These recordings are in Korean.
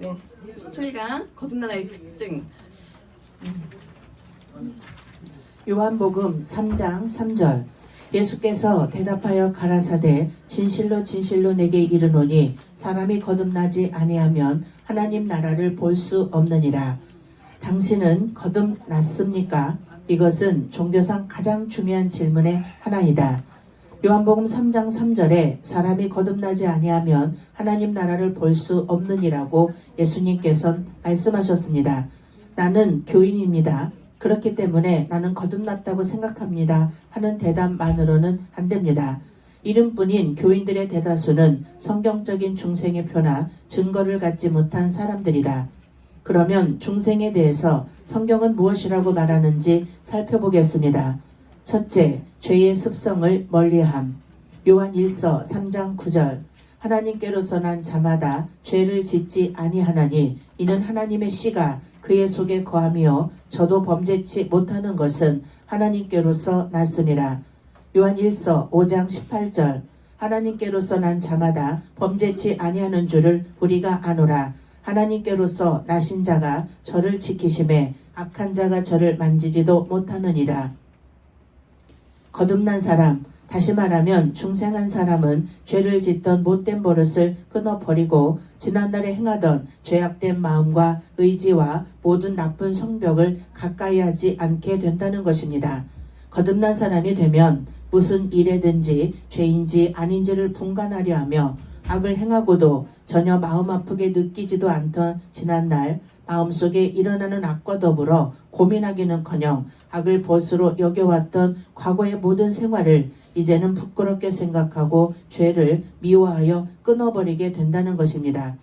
네, 17강 거듭나라의 특징. 요한복음 3장 3절. 예수께서 대답하여 가라사대 진실로 진실로 내게 이르노니 사람이 거듭나지 아니하면 하나님 나라를 볼 수 없느니라. 당신은 거듭났습니까? 이것은 종교상 가장 중요한 질문의 하나이다. 요한복음 3장 3절에 사람이 거듭나지 아니하면 하나님 나라를 볼 수 없느니라고 예수님께서는 말씀하셨습니다. 나는 교인입니다. 그렇기 때문에 나는 거듭났다고 생각합니다 하는 대답만으로는 안 됩니다. 이름뿐인 교인들의 대다수는 성경적인 중생의 표나 증거를 갖지 못한 사람들이다. 그러면 중생에 대해서 성경은 무엇이라고 말하는지 살펴보겠습니다. 첫째, 죄의 습성을 멀리함. 요한 1서 3장 9절. 하나님께로서 난 자마다 죄를 짓지 아니하나니 이는 하나님의 씨가 그의 속에 거하며 저도 범죄치 못하는 것은 하나님께로서 났음이라. 요한 1서 5장 18절. 하나님께로서 난 자마다 범죄치 아니하는 줄을 우리가 아노라. 하나님께로서 나신 자가 저를 지키심에 악한 자가 저를 만지지도 못하느니라. 거듭난 사람, 다시 말하면 중생한 사람은 죄를 짓던 못된 버릇을 끊어버리고 지난날에 행하던 죄악된 마음과 의지와 모든 나쁜 성벽을 가까이 하지 않게 된다는 것입니다. 거듭난 사람이 되면 무슨 일에든지 죄인지 아닌지를 분간하려 하며 악을 행하고도 전혀 마음 아프게 느끼지도 않던 지난날 마음속에 일어나는 악과 더불어 고민하기는커녕 악을 벗으로 여겨왔던 과거의 모든 생활을 이제는 부끄럽게 생각하고 죄를 미워하여 끊어버리게 된다는 것입니다.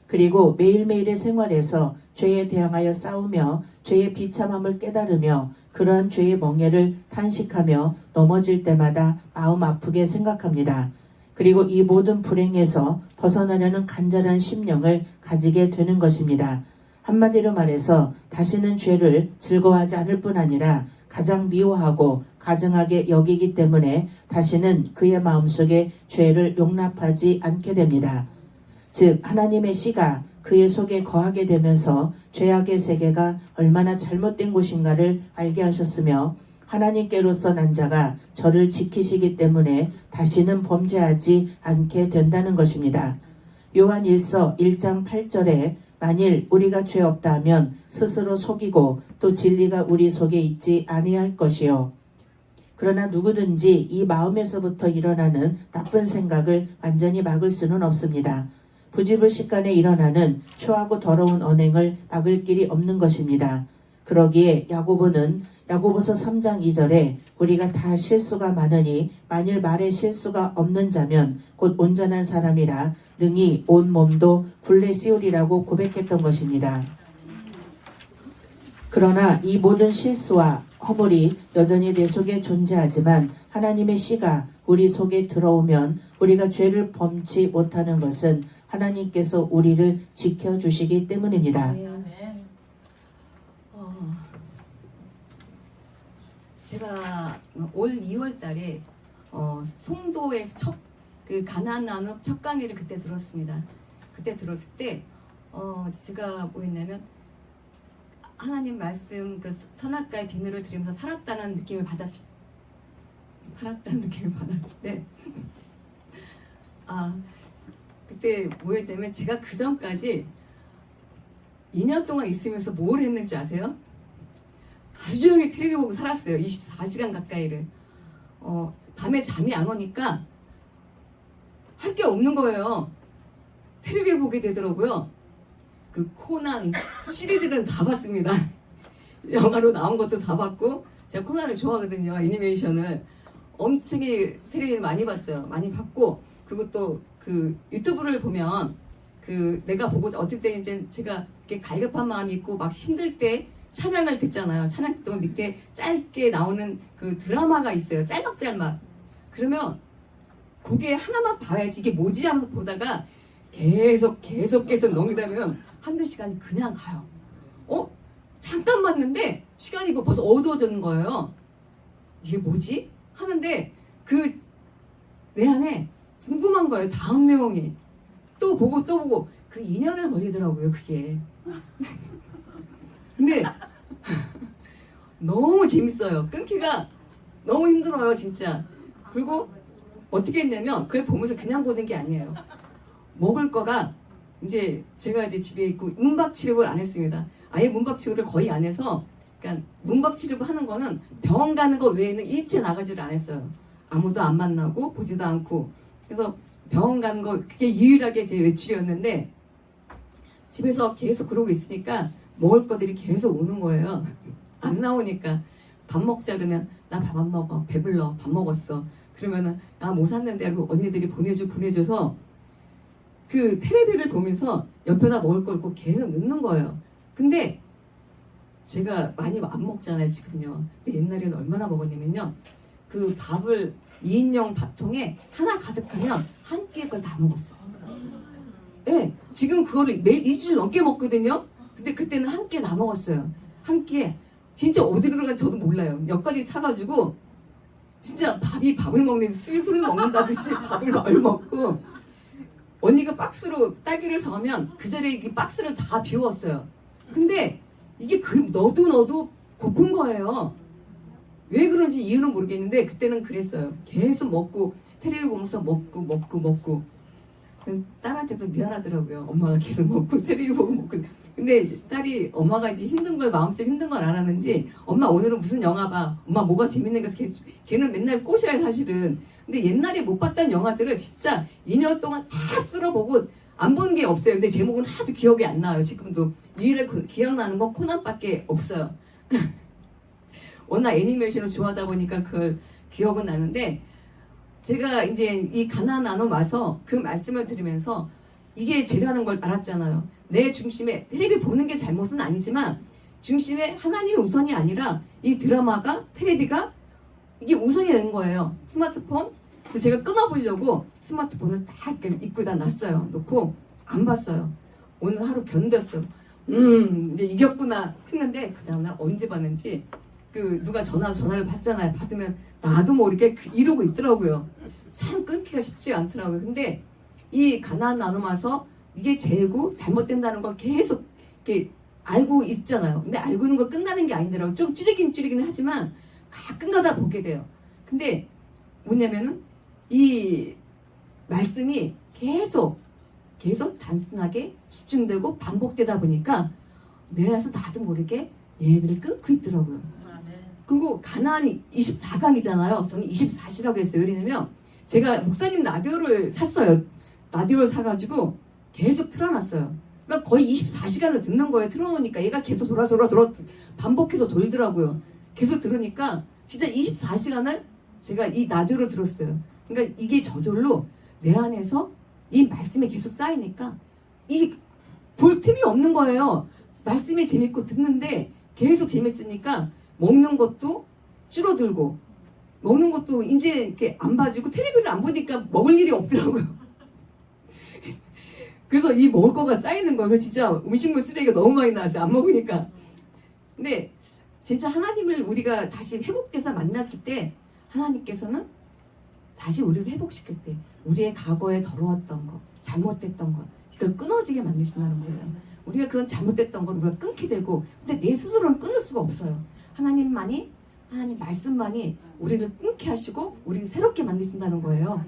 그리고 매일매일의 생활에서 죄에 대항하여 싸우며 죄의 비참함을 깨달으며 그러한 죄의 멍에를 탄식하며 넘어질 때마다 마음 아프게 생각합니다. 그리고 이 모든 불행에서 벗어나려는 간절한 심령을 가지게 되는 것입니다. 한마디로 말해서 다시는 죄를 즐거워하지 않을 뿐 아니라 가장 미워하고 가증하게 여기기 때문에 다시는 그의 마음속에 죄를 용납하지 않게 됩니다. 즉 하나님의 씨가 그의 속에 거하게 되면서 죄악의 세계가 얼마나 잘못된 곳인가를 알게 하셨으며 하나님께로서 난 자가 저를 지키시기 때문에 다시는 범죄하지 않게 된다는 것입니다. 요한 1서 1장 8절에 만일 우리가 죄 없다 하면 스스로 속이고 또 진리가 우리 속에 있지 아니할 것이요. 그러나 누구든지 이 마음에서부터 일어나는 나쁜 생각을 완전히 막을 수는 없습니다. 부지불식간에 일어나는 추하고 더러운 언행을 막을 길이 없는 것입니다. 그러기에 야고보서 3장 2절에 우리가 다 실수가 많으니 만일 말에 실수가 없는 자면 곧 온전한 사람이라 능히 온 몸도 굴레 씌우리라고 고백했던 것입니다. 그러나 이 모든 실수와 허물이 여전히 내 속에 존재하지만 하나님의 씨가 우리 속에 들어오면 우리가 죄를 범치 못하는 것은 하나님께서 우리를 지켜주시기 때문입니다. 제가 올 2월 달에 송도에서 그 가나안 나눔 첫 강의를 그때 들었습니다. 그때 들었을 때 제가 뭐였냐면 하나님 말씀 그 선악과의 비밀을 들으면서 살았다는 느낌을 받았을 때 그때 뭐였냐면 제가 그 전까지 2년 동안 있으면서 뭘 했는지 아세요? 하루 종일 텔레비 보고 살았어요. 24시간 가까이를. 밤에 잠이 안 오니까 할 게 없는 거예요. 텔레비 보게 되더라고요. 그 코난 시리즈는 다 봤습니다. 영화로 나온 것도 다 봤고 제가 코난을 좋아하거든요. 애니메이션을 엄청나게 텔레비를 많이 봤어요. 많이 봤고 그리고 또 그 유튜브를 보면 그 내가 보고 어떨 때 이제 제가 이렇게 갈급한 마음이 있고 막 힘들 때 찬양을 듣잖아요. 찬양 듣면 밑에 짧게 나오는 그 드라마가 있어요. 짤막짤막. 그러면 그게 하나만 봐야지 이게 뭐지 하면서 보다가 계속 넘기다 보면 한두 시간이 그냥 가요. 잠깐 봤는데 시간이 벌써 어두워지는 거예요. 이게 뭐지? 하는데 그 내 안에 궁금한 거예요. 다음 내용이. 또 보고 그 2년을 걸리더라고요, 그게. 근데 너무 재밌어요. 끊기가 너무 힘들어요, 진짜. 그리고 어떻게 했냐면 그걸 보면서 그냥 보는 게 아니에요. 먹을 거가 이제 제가 이제 집에 있고 문박 치료를 안 했습니다. 아예 문박 치료를 거의 안 해서, 그러니까 문박 치료 하는 거는 병원 가는 거 외에는 일체 나가지를 안 했어요. 아무도 안 만나고 보지도 않고. 그래서 병원 가는 거 그게 유일하게 제 외출이었는데, 집에서 계속 그러고 있으니까 먹을 것들이 계속 오는 거예요. 안 나오니까. 밥 먹자 그러면 나 밥 안 먹어, 배불러, 밥 먹었어. 그러면은 아 뭐 샀는데 하고 언니들이 보내줘서 그 텔레비를 보면서 옆에다 먹을 걸 꼭 계속 넣는 거예요. 근데 제가 많이 안 먹잖아요, 지금요. 근데 옛날에는 얼마나 먹었냐면요, 그 밥을 2인용 밥통에 하나 가득하면 한 끼의 걸 다 먹었어. 네, 지금 그거를 매일 2주일 넘게 먹거든요. 근데 그때는 한 끼에 다 먹었어요. 한 끼에. 진짜 어디로 들어간지 저도 몰라요. 몇 가지 사가지고 진짜 밥을 먹는, 술을 먹는다듯이 밥을 먹고, 언니가 박스로 딸기를 사오면 그 자리에 이 박스를 다 비웠어요. 근데 이게 넣어도 고픈 거예요. 왜 그런지 이유는 모르겠는데 그때는 그랬어요. 계속 먹고 텔레비를 보면서 먹고. 딸한테도 미안하더라고요. 엄마가 계속 먹고 텔레비 보고 먹고. 근데 딸이 엄마가 이제 힘든 걸, 마음속에 힘든 걸 안 하는지, 엄마 오늘은 무슨 영화 봐, 엄마 뭐가 재밌는 거, 걔는 맨날 꼬셔요 사실은. 근데 옛날에 못 봤던 영화들을 진짜 2년 동안 다 쓸어보고 안 본 게 없어요. 근데 제목은 하나도 기억이 안 나요. 지금도 유일하게 기억나는 건 코난밖에 없어요. 워낙 애니메이션을 좋아하다 보니까 그 기억은 나는데, 제가 이제 이 가나안 나눔 와서 그 말씀을 들으면서 이게 죄라는 걸 알았잖아요. 내 중심에, 텔레비 보는 게 잘못은 아니지만 중심에 하나님이 우선이 아니라 이 드라마가, 텔레비가 이게 우선이 되는 거예요. 스마트폰. 그래서 제가 끊어보려고 스마트폰을 다 입구에다 놨어요. 놓고 안 봤어요. 오늘 하루 견뎠어. 이제 이겼구나 했는데 그 다음날 언제 봤는지, 그 누가 전화를 받잖아요. 받으면 나도 모르게 이러고 있더라고요. 참 끊기가 쉽지 않더라고요. 근데 이 가나안 나눔 와서 이게 죄고 잘못된다는 걸 계속 이렇게 알고 있잖아요. 근데 알고 있는 거 끝나는 게 아니더라고요. 좀 줄이긴 하지만 가끔가다 보게 돼요. 근데 뭐냐면은 이 말씀이 계속 단순하게 집중되고 반복되다 보니까 내 안에서 나도 모르게 얘네들을 끊고 있더라고요. 그리고 가나안이 24강이잖아요. 저는 24시라고 했어요. 왜냐면 제가 목사님 라디오를 샀어요. 라디오를 사가지고 계속 틀어놨어요. 그러니까 거의 24시간을 듣는 거예요. 틀어놓으니까 얘가 계속 돌아 반복해서 돌더라고요. 계속 들으니까 진짜 24시간을 제가 이 라디오를 들었어요. 그러니까 이게 저절로 내 안에서 이 말씀이 계속 쌓이니까 이 볼 틈이 없는 거예요. 말씀이 재밌고 듣는데 계속 재밌으니까 먹는 것도 줄어들고, 먹는 것도 이제 이렇게 안 봐지고, 텔레비를 안 보니까 먹을 일이 없더라고요. 그래서 이 먹을 거가 쌓이는 거예요. 진짜 음식물 쓰레기가 너무 많이 나왔어요. 안 먹으니까. 근데 진짜 하나님을 우리가 다시 회복돼서 만났을 때, 하나님께서는 다시 우리를 회복시킬 때 우리의 과거에 더러웠던 거, 잘못됐던 거, 이걸 끊어지게 만드신다는 거예요. 우리가 그건 잘못됐던 걸 우리가 끊게 되고, 근데 내 스스로는 끊을 수가 없어요. 하나님 말씀만이 우리를 끊게 하시고 우리를 새롭게 만드신다는 거예요.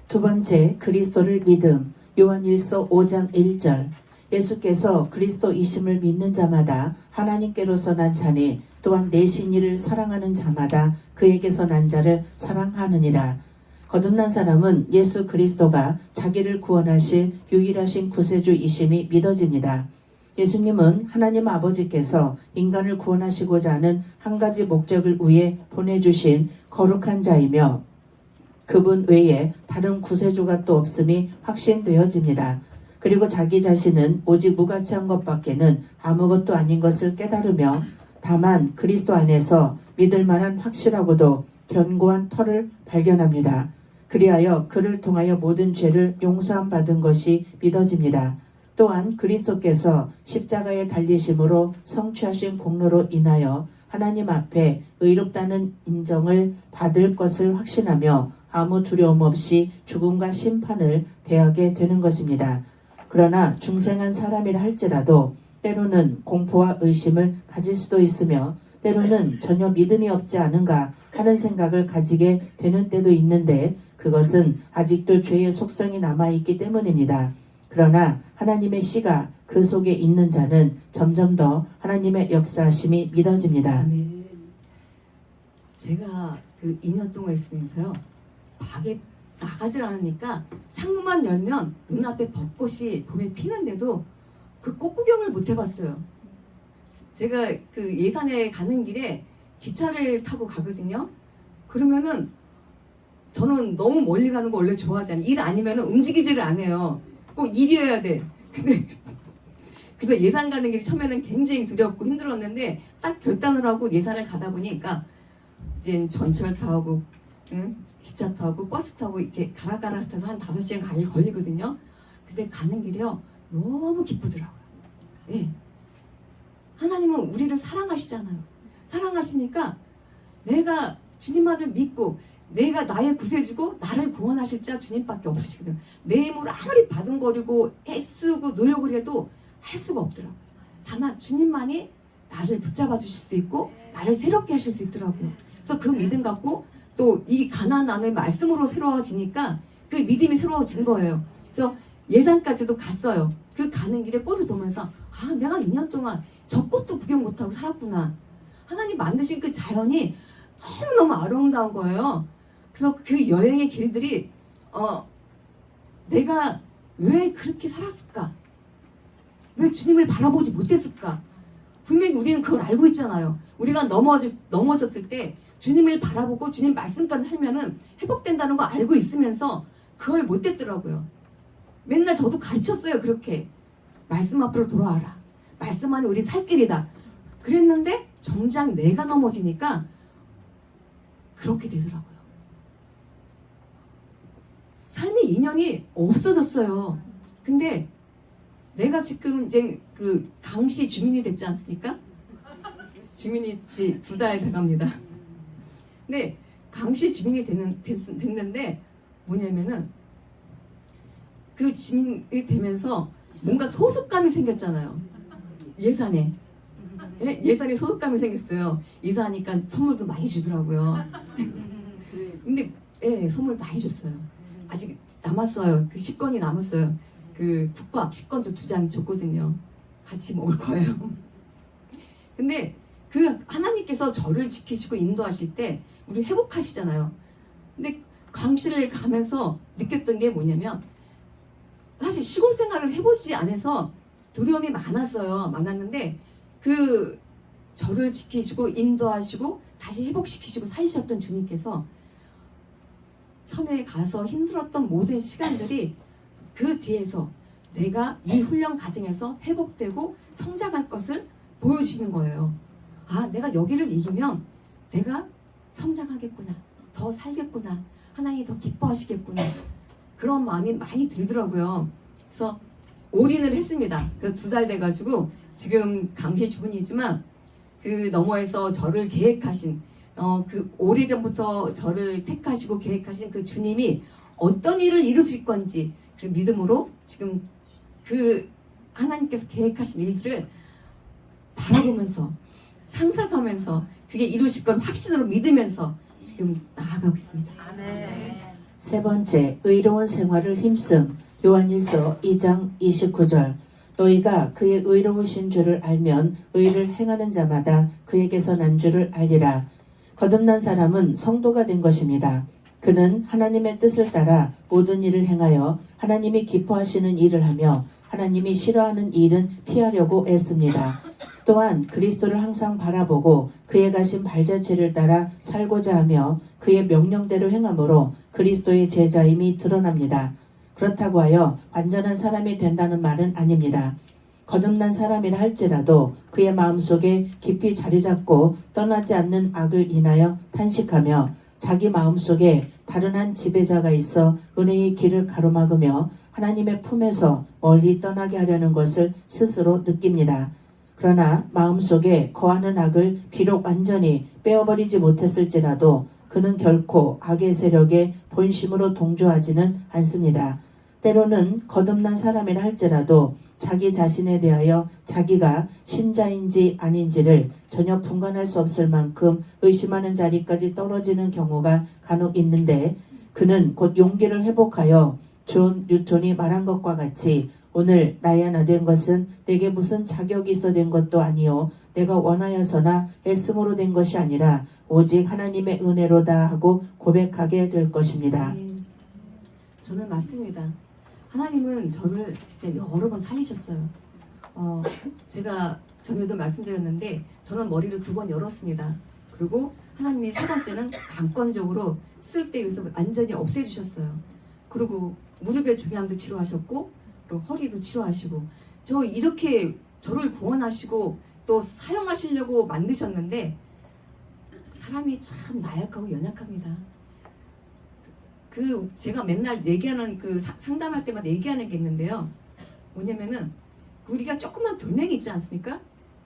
두 번째, 그리스도를 믿음. 요한일서 5장 1절. 예수께서 그리스도이심을 믿는 자마다 하나님께로서 난 자니 또한 내신 이를 사랑하는 자마다 그에게서 난 자를 사랑하느니라. 거듭난 사람은 예수 그리스도가 자기를 구원하실 유일하신 구세주이심이 믿어집니다. 예수님은 하나님 아버지께서 인간을 구원하시고자 하는 한 가지 목적을 위해 보내주신 거룩한 자이며 그분 외에 다른 구세주가 또 없음이 확신되어집니다. 그리고 자기 자신은 오직 무가치한 것밖에는 아무것도 아닌 것을 깨달으며 다만 그리스도 안에서 믿을 만한 확실하고도 견고한 터를 발견합니다. 그리하여 그를 통하여 모든 죄를 용서함 받은 것이 믿어집니다. 또한 그리스도께서 십자가에 달리심으로 성취하신 공로로 인하여 하나님 앞에 의롭다는 인정을 받을 것을 확신하며 아무 두려움 없이 죽음과 심판을 대하게 되는 것입니다. 그러나 중생한 사람이라 할지라도 때로는 공포와 의심을 가질 수도 있으며 때로는 전혀 믿음이 없지 않은가 하는 생각을 가지게 되는 때도 있는데 그것은 아직도 죄의 속성이 남아있기 때문입니다. 그러나 하나님의 씨가 그 속에 있는 자는 점점 더 하나님의 역사하심이 믿어집니다. 아멘. 제가 그 2년 동안 있으면서요, 밖에 나가질 않으니까 창문만 열면 눈앞에 벚꽃이 봄에 피는데도 그 꽃 구경을 못 해봤어요. 제가 그 예산에 가는 길에 기차를 타고 가거든요. 그러면은 저는 너무 멀리 가는 거 원래 좋아하지 않아요. 일 아니면은 움직이지를 않아요. 꼭 일이어야 돼. 근데 그래서 예산 가는 길이 처음에는 굉장히 두렵고 힘들었는데 딱 결단을 하고 예산을 가다 보니까 이제 전철 타고 기차 타고 버스 타고 이렇게 가라가라 타서 한 5시간 걸리거든요. 근데 가는 길이요 너무 기쁘더라고요. 예. 하나님은 우리를 사랑하시잖아요. 사랑하시니까 내가 주님만을 믿고 내가 나의 구세주고 나를 구원하실 자 주님밖에 없으시거든요. 내 힘으로 아무리 바둥거리고 애쓰고 노력을 해도 할 수가 없더라고요. 다만 주님만이 나를 붙잡아 주실 수 있고 나를 새롭게 하실 수 있더라고요. 그래서 그 믿음 갖고 또 이 가나안 나라의 말씀으로 새로워지니까 그 믿음이 새로워진 거예요. 그래서 예산까지도 갔어요. 그 가는 길에 꽃을 보면서 아 내가 2년 동안 저 꽃도 구경 못하고 살았구나. 하나님 만드신 그 자연이 너무너무 아름다운 거예요. 그래서 그 여행의 길들이 내가 왜 그렇게 살았을까? 왜 주님을 바라보지 못했을까? 분명히 우리는 그걸 알고 있잖아요. 우리가 넘어졌을 때 주님을 바라보고 주님 말씀까지 살면은 회복된다는 거 알고 있으면서 그걸 못했더라고요. 맨날 저도 가르쳤어요. 그렇게 말씀 앞으로 돌아와라. 말씀 안에 우리 살 길이다. 그랬는데 정작 내가 넘어지니까 그렇게 되더라고요. 삶의 인연이 없어졌어요. 근데 내가 지금 이제 그 강시 주민이 됐지 않습니까? 주민이 이제 2달 돼갑니다. 근데 강시 주민이 됐는데 뭐냐면은 그 주민이 되면서 뭔가 소속감이 생겼잖아요. 예산에. 예산이 소속감이 생겼어요. 이사하니까 선물도 많이 주더라고요. 근데 선물 많이 줬어요. 아직 남았어요. 그 식권이 남았어요. 그 국밥 식권도 2장이 줬거든요. 같이 먹을 거예요. 근데 그 하나님께서 저를 지키시고 인도하실 때 우리 회복하시잖아요. 근데 강실을 가면서 느꼈던 게 뭐냐면 사실 시골 생활을 해보지 않아서 두려움이 많았는데 그 저를 지키시고 인도하시고 다시 회복시키시고 살리셨던 주님께서 섬에 가서 힘들었던 모든 시간들이 그 뒤에서 내가 이 훈련 과정에서 회복되고 성장할 것을 보여주시는 거예요. 아, 내가 여기를 이기면 내가 성장하겠구나. 더 살겠구나. 하나님이 더 기뻐하시겠구나. 그런 마음이 많이 들더라고요. 그래서 올인을 했습니다. 그 2달 돼가지고 지금 강시 주문이지만 그 너머에서 저를 계획하신 그 오래전부터 저를 택하시고 계획하신 그 주님이 어떤 일을 이루실 건지 그 믿음으로 지금 그 하나님께서 계획하신 일들을 바라보면서 상상하면서 그게 이루실 걸 확신으로 믿으면서 지금 나아가고 있습니다. 아멘. 3번째, 의로운 생활을 힘씀. 요한일서 2장 29절. 너희가 그의 의로우신 줄을 알면 의를 행하는 자마다 그에게서 난 줄을 알리라. 거듭난 사람은 성도가 된 것입니다. 그는 하나님의 뜻을 따라 모든 일을 행하여 하나님이 기뻐하시는 일을 하며 하나님이 싫어하는 일은 피하려고 애씁니다. 또한 그리스도를 항상 바라보고 그의 가신 발자취를 따라 살고자 하며 그의 명령대로 행함으로 그리스도의 제자임이 드러납니다. 그렇다고 하여 완전한 사람이 된다는 말은 아닙니다. 거듭난 사람이라 할지라도 그의 마음속에 깊이 자리잡고 떠나지 않는 악을 인하여 탄식하며 자기 마음속에 다른 한 지배자가 있어 은혜의 길을 가로막으며 하나님의 품에서 멀리 떠나게 하려는 것을 스스로 느낍니다. 그러나 마음속에 거하는 악을 비록 완전히 빼어버리지 못했을지라도 그는 결코 악의 세력에 본심으로 동조하지는 않습니다. 때로는 거듭난 사람이라 할지라도 자기 자신에 대하여 자기가 신자인지 아닌지를 전혀 분간할 수 없을 만큼 의심하는 자리까지 떨어지는 경우가 간혹 있는데, 그는 곧 용기를 회복하여 존 뉴턴이 말한 것과 같이 오늘 나의 하나 된 것은 내게 무슨 자격이 있어 된 것도 아니요 내가 원하여서나 애씀으로 된 것이 아니라 오직 하나님의 은혜로다 하고 고백하게 될 것입니다. 저는 맞습니다. 하나님은 저를 진짜 여러 번 살리셨어요. 제가 전에도 말씀드렸는데 저는 머리를 2번 열었습니다. 그리고 하나님이 3번째는 강권적으로 쓸데에서 완전히 없애주셨어요. 그리고 무릎의 종양도 치료하셨고 그리고 허리도 치료하시고 저 이렇게 저를 구원하시고 또 사용하시려고 만드셨는데 사람이 참 나약하고 연약합니다. 제가 맨날 얘기하는 상담할 때마다 얘기하는 게 있는데요. 뭐냐면은 우리가 조그만 돌멩이 있지 않습니까?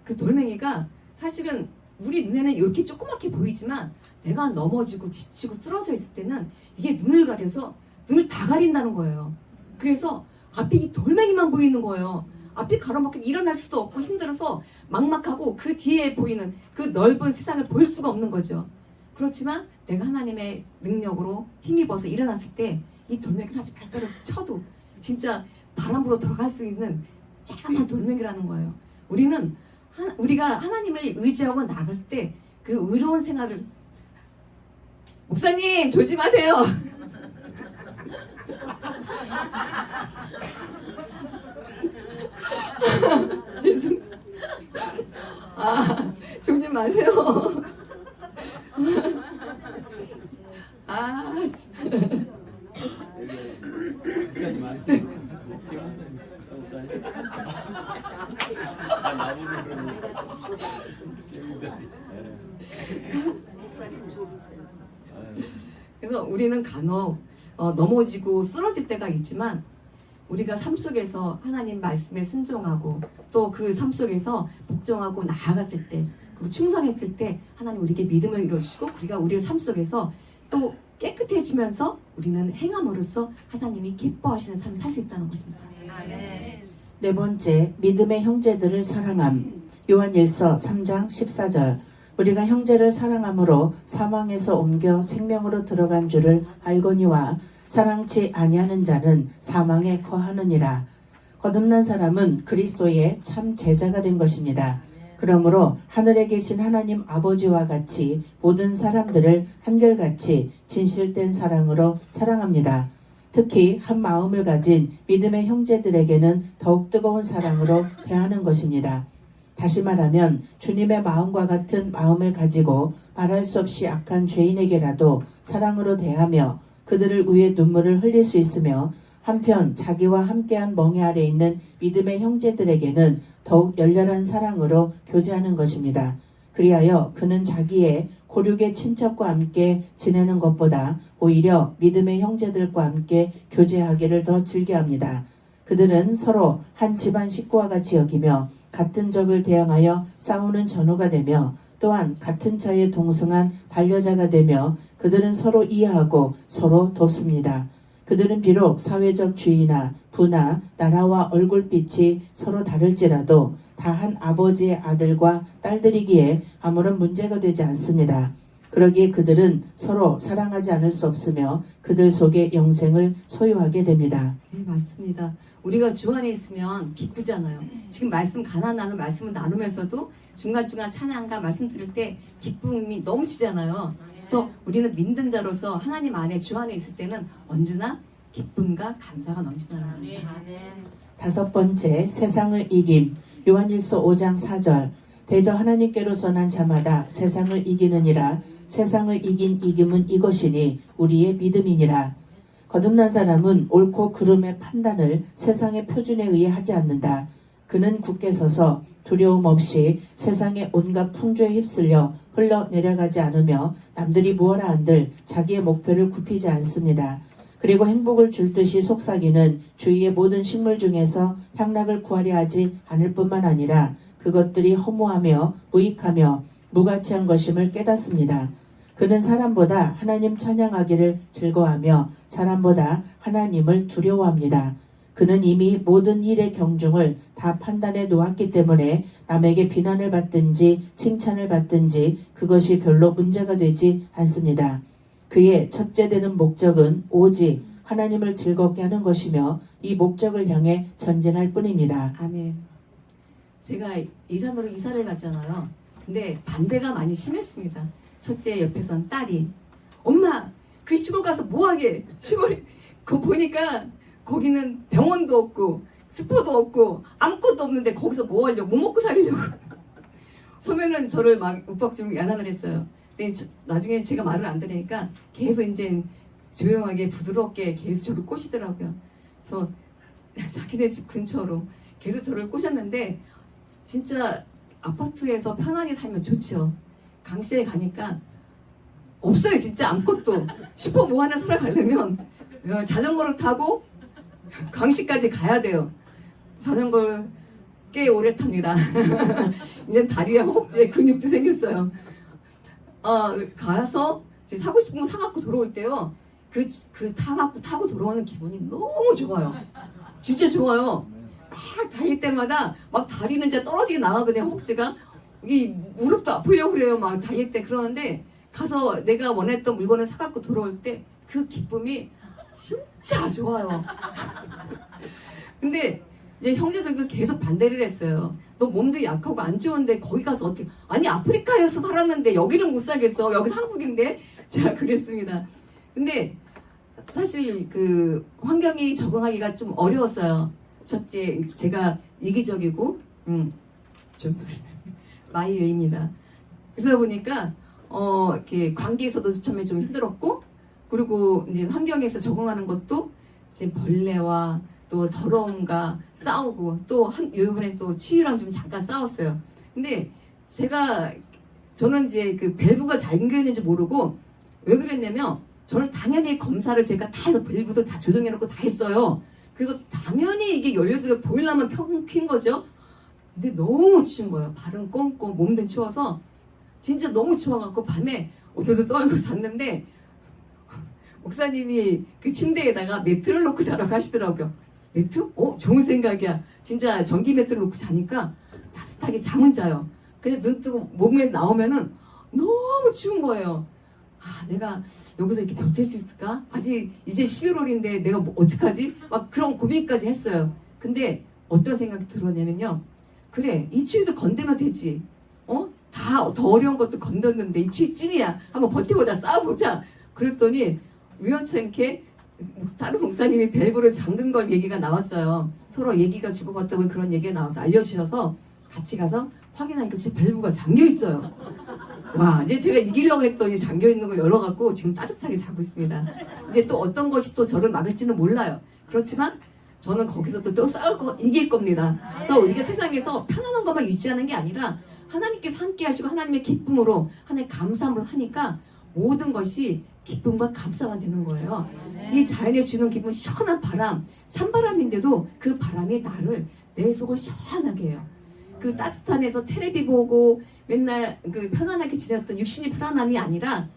그 돌멩이가 사실은 우리 눈에는 이렇게 조그맣게 보이지만 내가 넘어지고 지치고 쓰러져 있을 때는 이게 눈을 가려서 눈을 다 가린다는 거예요. 그래서 앞에 이 돌멩이만 보이는 거예요. 앞이 가로막혀 일어날 수도 없고 힘들어서 막막하고 그 뒤에 보이는 그 넓은 세상을 볼 수가 없는 거죠. 그렇지만 내가 하나님의 능력으로 힘입어서 일어났을 때 이 돌멩이를 아주 발가락 쳐도 진짜 바람 불어 들어갈 수 있는 조그만 돌멩이라는 거예요. 우리가 하나님을 의지하고 나갔을 때 그 의로운 생활을 목사님 졸지 마세요. 죄송. 졸지 마세요. 그래서 우리는 간혹 넘어지고 쓰러질 때가 있지만 우리가 삶 속에서 하나님 말씀에 순종하고 또 그 삶 속에서 복종하고 나아갔을 때 그리고 충성했을 때 하나님 우리에게 믿음을 이루시고 우리가 우리의 삶 속에서 또 깨끗해지면서 우리는 행함으로써 하나님이 기뻐하시는 삶을 살 수 있다는 것입니다. 네 번째, 믿음의 형제들을 사랑함. 요한일서 3장 14절. 우리가 형제를 사랑함으로 사망에서 옮겨 생명으로 들어간 줄을 알거니와 사랑치 아니하는 자는 사망에 거하느니라. 거듭난 사람은 그리스도의 참 제자가 된 것입니다. 그러므로 하늘에 계신 하나님 아버지와 같이 모든 사람들을 한결같이 진실된 사랑으로 사랑합니다. 특히 한 마음을 가진 믿음의 형제들에게는 더욱 뜨거운 사랑으로 대하는 것입니다. 다시 말하면 주님의 마음과 같은 마음을 가지고 말할 수 없이 악한 죄인에게라도 사랑으로 대하며 그들을 위해 눈물을 흘릴 수 있으며 한편 자기와 함께한 멍에 아래 있는 믿음의 형제들에게는 더욱 열렬한 사랑으로 교제하는 것입니다. 그리하여 그는 자기의 고륙의 친척과 함께 지내는 것보다 오히려 믿음의 형제들과 함께 교제하기를 더 즐겨합니다. 그들은 서로 한 집안 식구와 같이 여기며 같은 적을 대항하여 싸우는 전우가 되며 또한 같은 차에 동승한 반려자가 되며 그들은 서로 이해하고 서로 돕습니다. 그들은 비록 사회적 주의나 부나 나라와 얼굴빛이 서로 다를지라도 다 한 아버지의 아들과 딸들이기에 아무런 문제가 되지 않습니다. 그러기에 그들은 서로 사랑하지 않을 수 없으며 그들 속에 영생을 소유하게 됩니다. 네, 맞습니다. 우리가 주 안에 있으면 기쁘잖아요. 지금 가난하는 말씀을 나누면서도 중간중간 찬양과 말씀 들을 때 기쁨이 넘치잖아요. 그래서 우리는 믿는 자로서 하나님 안에 주 안에 있을 때는 언제나 기쁨과 감사가 넘친다는 겁니다. 다섯 번째, 세상을 이김. 요한일서 5장 4절. 대저 하나님께로서 난 자마다 세상을 이기느니라. 세상을 이긴 이김은 이것이니 우리의 믿음이니라. 거듭난 사람은 옳고 그름의 판단을 세상의 표준에 의해 하지 않는다. 그는 굳게 서서 두려움 없이 세상의 온갖 풍조에 휩쓸려 흘러내려가지 않으며 남들이 무엇라 한들 자기의 목표를 굽히지 않습니다. 그리고 행복을 줄 듯이 속삭이는 주위의 모든 식물 중에서 향락을 구하려 하지 않을 뿐만 아니라 그것들이 허무하며 무익하며 무가치한 것임을 깨닫습니다. 그는 사람보다 하나님 찬양하기를 즐거워하며 사람보다 하나님을 두려워합니다. 그는 이미 모든 일의 경중을 다 판단해 놓았기 때문에 남에게 비난을 받든지 칭찬을 받든지 그것이 별로 문제가 되지 않습니다. 그의 첫째 되는 목적은 오직 하나님을 즐겁게 하는 것이며 이 목적을 향해 전진할 뿐입니다. 아멘. 제가 이산으로 이사를 갔잖아요. 근데 반대가 많이 심했습니다. 첫째 옆에선 딸이 엄마 그 시골 가서 뭐하게 시골에 그거 보니까 거기는 병원도 없고 슈퍼도 없고 아무것도 없는데 거기서 뭐 하려고 뭐 먹고 살려고 처음에는 저를 막 윽박지르고 야단을 했어요. 근데 나중에 제가 말을 안 들으니까 계속 이제 조용하게 부드럽게 계속 저를 꼬시더라고요. 그래서 자기네 집 근처로 계속 저를 꼬셨는데 진짜 아파트에서 편하게 살면 좋죠. 강시에 가니까 없어요. 진짜 아무것도. 슈퍼 뭐 하나 사러 가려면 자전거를 타고 강시까지 가야 돼요. 자전거를 꽤 오래 탑니다. 이제 다리에 허벅지에 근육도 생겼어요. 가서 이제 사고 싶은 거 사갖고 돌아올 때요. 타고 돌아오는 기분이 너무 좋아요. 진짜 좋아요. 막 달릴 때마다 막 다리는 이제 떨어지게 나가거든요. 허벅지가. 이 무릎도 아프려고 그래요. 막 달릴 때 그러는데 가서 내가 원했던 물건을 사갖고 돌아올 때 그 기쁨이 진짜 좋아요. 근데 이제 형제들도 계속 반대를 했어요. 너 몸도 약하고 안 좋은데 거기 가서 어떻게 아니 아프리카에서 살았는데 여기는 못 살겠어. 여기는 한국인데 제가 그랬습니다. 근데 사실 그 환경이 적응하기가 좀 어려웠어요. 첫째 제가 이기적이고 좀 마이웨이입니다. 그러다 보니까 이렇게 관계에서도 처음에 좀 힘들었고 그리고 이제 환경에서 적응하는 것도 이제 벌레와 또 더러움과 싸우고 또 요번에 또 치유랑 좀 잠깐 싸웠어요. 근데 저는 이제 그 밸브가 잠겨 있는지 모르고 왜 그랬냐면 저는 당연히 검사를 제가 다 해서 밸브도 다 조정해놓고 다 했어요. 그래서 당연히 이게 열려서 보이려면 킨 거죠. 근데 너무 추운 거예요. 발은 꽁꽁 몸도 추워서 진짜 너무 추워갖고 밤에 오들도 떨고 잤는데 목사님이 그 침대에다가 매트를 놓고 자라고 하시더라고요. 매트? 좋은 생각이야. 진짜 전기 매트를 놓고 자니까 따뜻하게 잠은 자요. 근데 눈 뜨고 몸에 나오면은 너무 추운 거예요. 내가 여기서 이렇게 버틸 수 있을까? 아직 이제 11월인데 내가 어떡하지? 막 그런 고민까지 했어요. 근데 어떤 생각이 들었냐면요. 그래, 이 추위도 건들면 되지. 다 더 어려운 것도 건졌는데 이 추위쯤이야. 한번 버텨보자, 싸워보자. 그랬더니 우연찮게 다른 목사님이 밸브를 잠근 걸 얘기가 나왔어요. 서로 얘기가 주고받다 그런 얘기가 나와서 알려주셔서 같이 가서 확인하니까 제 밸브가 잠겨 있어요. 와, 이제 제가 이기려고 했더니 잠겨 있는 거 열어갖고 지금 따뜻하게 자고 있습니다. 이제 또 어떤 것이 또 저를 막을지는 몰라요. 그렇지만 저는 거기서 또 이길 겁니다. 그래서 우리가 세상에서 편안한 것만 유지하는 게 아니라 하나님께서 함께 하시고 하나님의 기쁨으로 하나님의 감사함으로 하니까 모든 것이 기쁨과 감사가 되는 거예요. 이 자연에 주는 기쁨은 시원한 바람, 찬바람인데도 그 바람이 내 속을 시원하게 해요. 그 따뜻한 데서 텔레비 보고 맨날 그 편안하게 지냈던 육신이 편안함이 아니라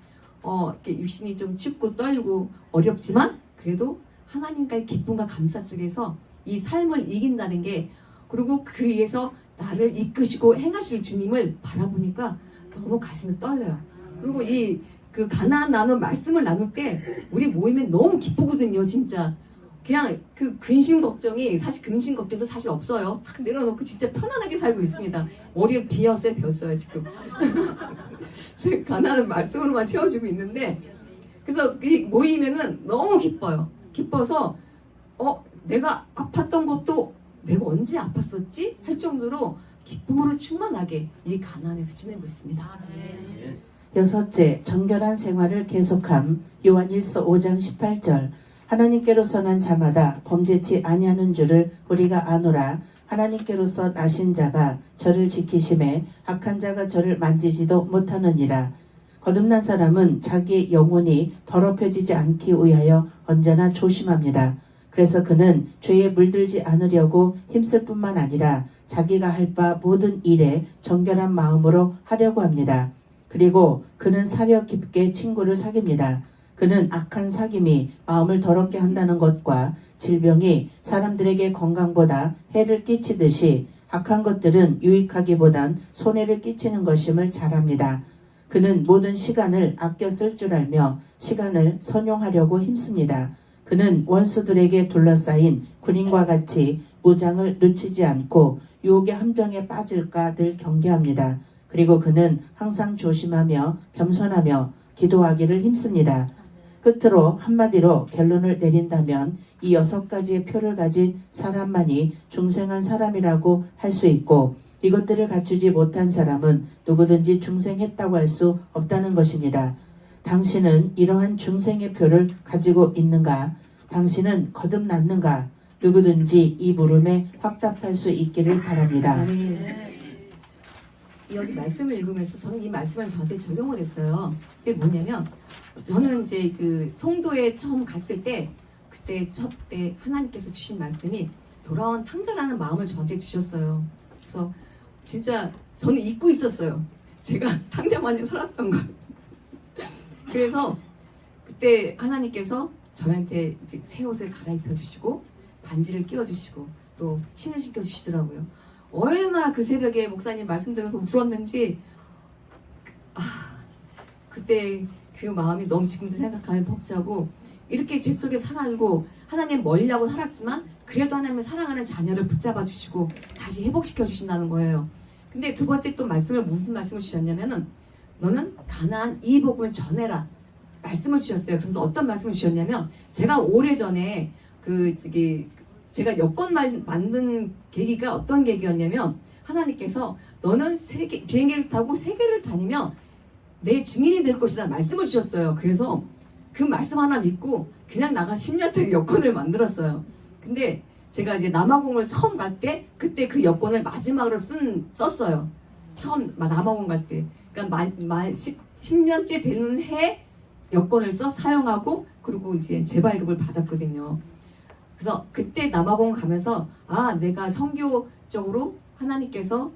이렇게 육신이 좀 춥고 떨고 어렵지만 그래도 하나님과의 기쁨과 감사 속에서 이 삶을 이긴다는 게 그리고 그 위에서 나를 이끄시고 행하실 주님을 바라보니까 너무 가슴이 떨려요. 그리고 그 가나안 나눈 말씀을 나눌 때 우리 모이면 너무 기쁘거든요. 진짜 그냥 그 근심 걱정이 사실 근심 걱정도 사실 없어요. 탁 내려놓고 진짜 편안하게 살고 있습니다. 머리에 비었어요, 배웠어요 지금. 지금 가나안 말씀으로만 채워주고 있는데 그래서 이 모이면은 너무 기뻐요. 기뻐서 내가 아팠던 것도 내가 언제 아팠었지? 할 정도로 기쁨으로 충만하게 이 가나안에서 지내고 있습니다. 여섯째, 정결한 생활을 계속함. 요한일서 5장 18절. 하나님께로서 난 자마다 범죄치 아니하는 줄을 우리가 아노라. 하나님께로서 나신 자가 저를 지키심에 악한 자가 저를 만지지도 못하느니라. 거듭난 사람은 자기 영혼이 더럽혀지지 않기 위하여 언제나 조심합니다. 그래서 그는 죄에 물들지 않으려고 힘쓸 뿐만 아니라 자기가 할 바 모든 일에 정결한 마음으로 하려고 합니다. 그리고 그는 사려 깊게 친구를 사귀입니다. 그는 악한 사귐이 마음을 더럽게 한다는 것과 질병이 사람들에게 건강보다 해를 끼치듯이 악한 것들은 유익하기보단 손해를 끼치는 것임을 잘 압니다. 그는 모든 시간을 아껴 쓸 줄 알며 시간을 선용하려고 힘씁니다. 그는 원수들에게 둘러싸인 군인과 같이 무장을 늦추지 않고 유혹의 함정에 빠질까 늘 경계합니다. 그리고 그는 항상 조심하며 겸손하며 기도하기를 힘씁니다. 끝으로 한마디로 결론을 내린다면 이 6가지의 표를 가진 사람만이 중생한 사람이라고 할 수 있고 이것들을 갖추지 못한 사람은 누구든지 중생했다고 할 수 없다는 것입니다. 당신은 이러한 중생의 표를 가지고 있는가? 당신은 거듭났는가? 누구든지 이 물음에 확답할 수 있기를 바랍니다. 여기 말씀을 읽으면서 저는 이 말씀을 저한테 적용을 했어요. 그게 뭐냐면 저는 이제 그 송도에 처음 갔을 때 그때 첫 때 하나님께서 주신 말씀이 돌아온 탕자라는 마음을 저한테 주셨어요. 그래서 진짜 저는 잊고 있었어요. 제가 탕자만이 살았던 걸. 그래서 그때 하나님께서 저한테 이제 새 옷을 갈아입혀 주시고 반지를 끼워 주시고 또 신을 신겨 주시더라고요. 얼마나 그 새벽에 목사님 말씀 들어서 울었는지 그때 그 마음이 너무 지금도 생각하면 벅차고 이렇게 죄 속에 살고 하나님 멀리하고 살았지만 그래도 하나님의 사랑하는 자녀를 붙잡아 주시고 다시 회복시켜 주신다는 거예요. 근데 두 번째 또 말씀을 무슨 말씀을 주셨냐면은 너는 가나안 이 복음을 전해라 말씀을 주셨어요. 그래서 어떤 말씀을 주셨냐면 제가 오래전에 제가 여권 만든 계기가 어떤 계기였냐면 하나님께서 너는 비행기를 타고 세계를 다니며 내 증인이 될 것이다 말씀을 주셨어요. 그래서 그 말씀 하나 믿고 그냥 나가 10년짜리 여권을 만들었어요. 근데 제가 이제 남아공을 처음 갈 때 그때 그 여권을 마지막으로 썼어요. 처음 남아공 갈 때. 그러니까 10년째 되는 해 여권을 사용하고 그리고 이제 재발급을 받았거든요. 그래서 그때 남아공 가면서 내가 선교적으로 하나님께서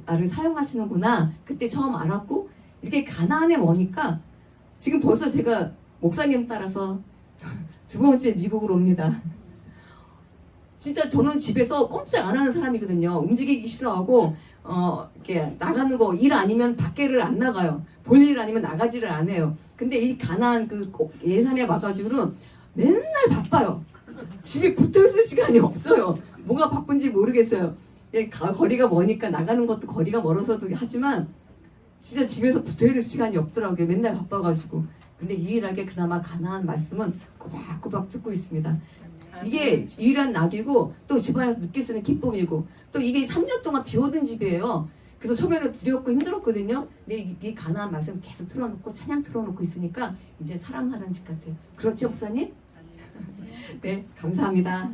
나를 사용하시는구나 그때 처음 알았고 이렇게 가나안에 오니까 지금 벌써 제가 목사님 따라서 두 번째 미국으로 옵니다. 진짜 저는 집에서 꼼짝 안 하는 사람이거든요. 움직이기 싫어하고 이렇게 나가는 거 일 아니면 밖에를 안 나가요. 볼 일 아니면 나가지를 안 해요. 근데 이 가나안 그 예산에 와가지고는 맨날 바빠요. 집에 붙어 있을 시간이 없어요. 뭐가 바쁜지 모르겠어요. 거리가 머니까 나가는 것도 거리가 멀어서도 하지만 진짜 집에서 붙어 있을 시간이 없더라고요. 맨날 바빠가지고. 근데 유일하게 그나마 가나안 말씀은 꼬박꼬박 듣고 있습니다. 이게 유일한 낙이고 또 집안에서 늦게 쓰는 기쁨이고 또 이게 3년 동안 비 오던 집이에요. 그래서 처음에는 두렵고 힘들었거든요. 근데 이 가나안 말씀 계속 틀어놓고 찬양 틀어놓고 있으니까 이제 사람 사는 집 같아요. 그렇죠, 목사님? 네, 감사합니다.